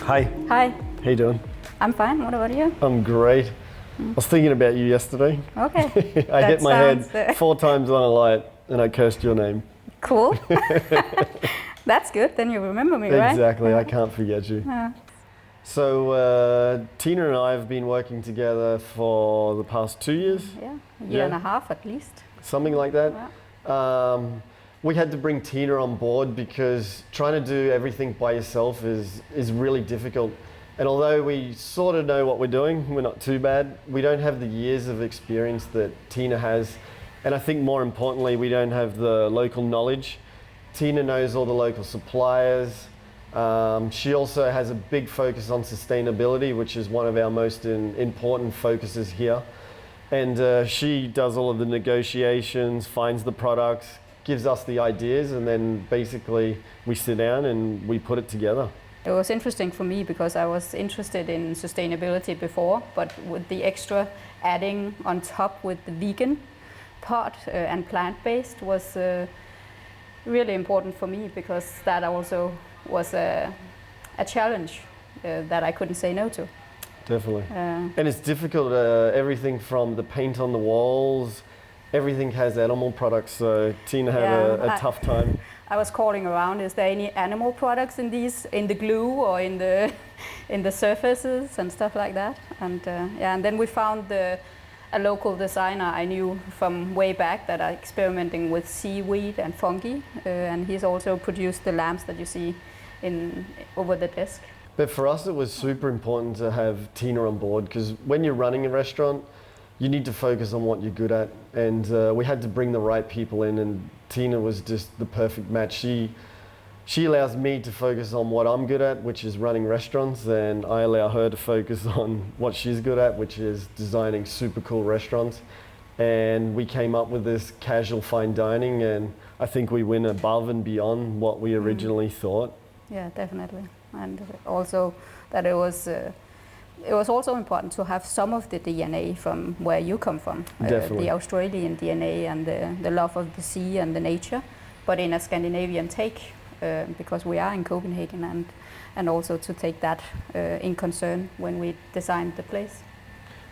Hi. Hi. How you doing? I'm fine. What about you? I'm great. I was thinking about you yesterday. Okay. I hit my head 4 times on a light and I cursed your name. Cool. That's good. Then you remember me, right? Exactly. I can't forget you. So Tina and I have been working together for the past 2 years. Yeah, a year and a half at least. Something like that. Yeah. We had to bring Tina on board because trying to do everything by yourself is really difficult. And although we sort of know what we're doing, we're not too bad, we don't have the years of experience that Tina has. And I think more importantly, we don't have the local knowledge. Tina knows all the local suppliers. She also has a big focus on sustainability, which is one of our most important focuses here. And she does all of the negotiations, finds the products, gives us the ideas, and then basically we sit down and we put it together. It was interesting for me because I was interested in sustainability before, but with the extra adding on top with the vegan part and plant-based was really important for me because that also was a challenge that I couldn't say no to. Definitely. And it's difficult, everything from the paint on the walls, everything has animal products, so Tina had a tough time. I was calling around, is there any animal products in these, in the glue or in the surfaces and stuff like that? And and then we found a local designer I knew from way back that are experimenting with seaweed and fungi, and he's also produced the lamps that you see over the desk. But for us it was super important to have Tina on board because when you're running a restaurant, you need to focus on what you're good at, and we had to bring the right people in, and Tina was just the perfect match. She allows me to focus on what I'm good at, which is running restaurants, and I allow her to focus on what she's good at, which is designing super cool restaurants. And we came up with this casual fine dining, and I think we went above and beyond what we originally thought. Yeah, definitely. And also that it was also important to have some of the DNA from where you come from, the Australian DNA and the love of the sea and the nature, but in a Scandinavian take, because we are in Copenhagen, and also to take that in concern when we designed the place.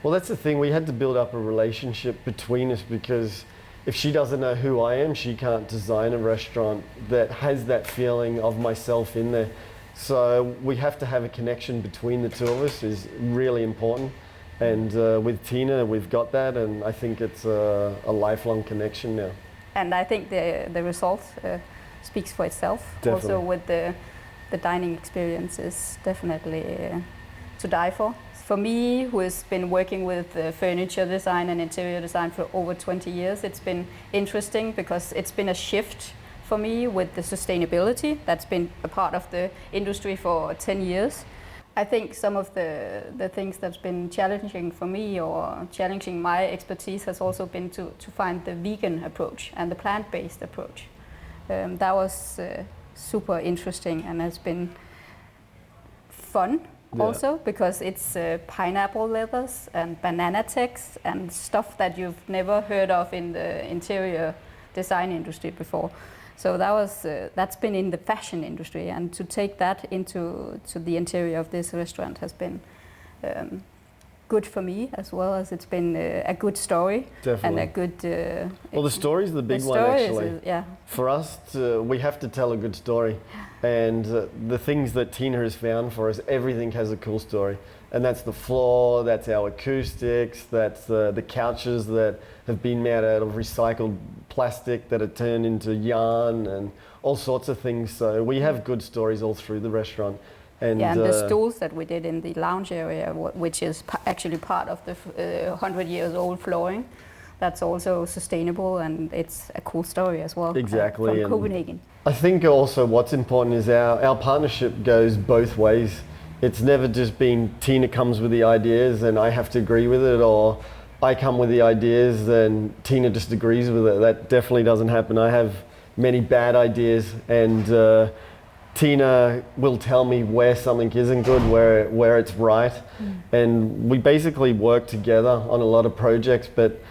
Well, that's the thing, we had to build up a relationship between us because if she doesn't know who I am, she can't design a restaurant that has that feeling of myself in there. So we have to have a connection between the two of us is really important. And with Tina, we've got that, and I think it's a lifelong connection now. And I think the result speaks for itself. Definitely. Also with the dining experience is definitely to die for. For me, who has been working with furniture design and interior design for over 20 years, it's been interesting because it's been a shift for me with the sustainability that's been a part of the industry for 10 years. I think some of the things that's been challenging for me or challenging my expertise has also been to find the vegan approach and the plant-based approach. That was super interesting and has been fun also because it's pineapple leathers and banana text and stuff that you've never heard of in the interior design industry before. So that's been in the fashion industry, and to take that into the interior of this restaurant has been good for me, as well as it's been a good story. Definitely. And a good. Well, the story's the big one actually. Yeah. For us, we have to tell a good story, and the things that Tina has found for us, everything has a cool story. And that's the floor, that's our acoustics, that's the couches that have been made out of recycled plastic that are turned into yarn and all sorts of things. So we have good stories all through the restaurant. And the stools that we did in the lounge area, which is actually part of the 100 years old flooring, that's also sustainable, and it's a cool story as well. Exactly. From Copenhagen. I think also what's important is our partnership goes both ways. It's never just been Tina comes with the ideas and I have to agree with it, or I come with the ideas and Tina just agrees with it. That definitely doesn't happen. I have many bad ideas, and Tina will tell me where something isn't good, where it's right. And we basically work together on a lot of projects, but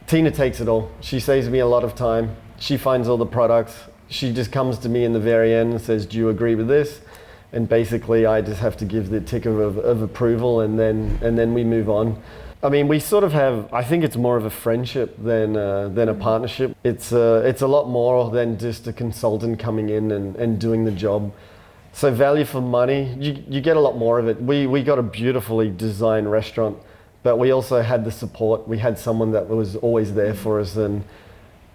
Tina takes it all. She saves me a lot of time. She finds all the products. She just comes to me in the very end and says, do you agree with this? and basically I just have to give the tick of approval, and then we move on. I mean, we sort of have, I think it's more of a friendship than a partnership. It's a lot more than just a consultant coming in and doing the job. So value for money, you get a lot more of it. We got a beautifully designed restaurant, but we also had the support. We had someone that was always there for us, and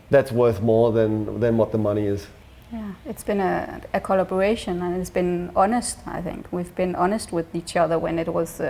that's worth more than what the money is. Yeah, it's been a collaboration, and it's been honest, I think. We've been honest with each other when it was,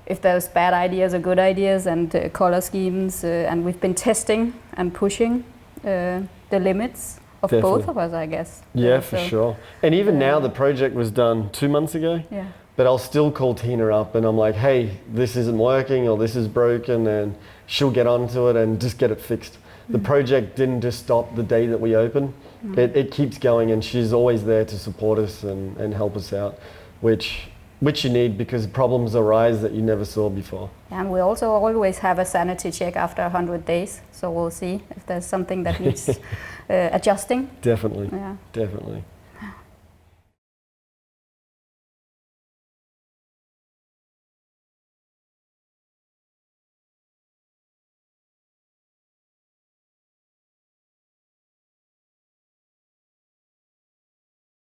if there's bad ideas or good ideas, and color schemes, and we've been testing and pushing the limits of both of us, I guess. Yeah, for sure. And even now, the project was done 2 months ago. Yeah. But I'll still call Tina up and I'm like, hey, this isn't working or this is broken, and she'll get onto it and just get it fixed. The project didn't just stop the day that we open. It keeps going, and she's always there to support us and help us out, which you need, because problems arise that you never saw before. And we also always have a sanity check after 100 days, so we'll see if there's something that needs adjusting. Definitely, yeah. Definitely.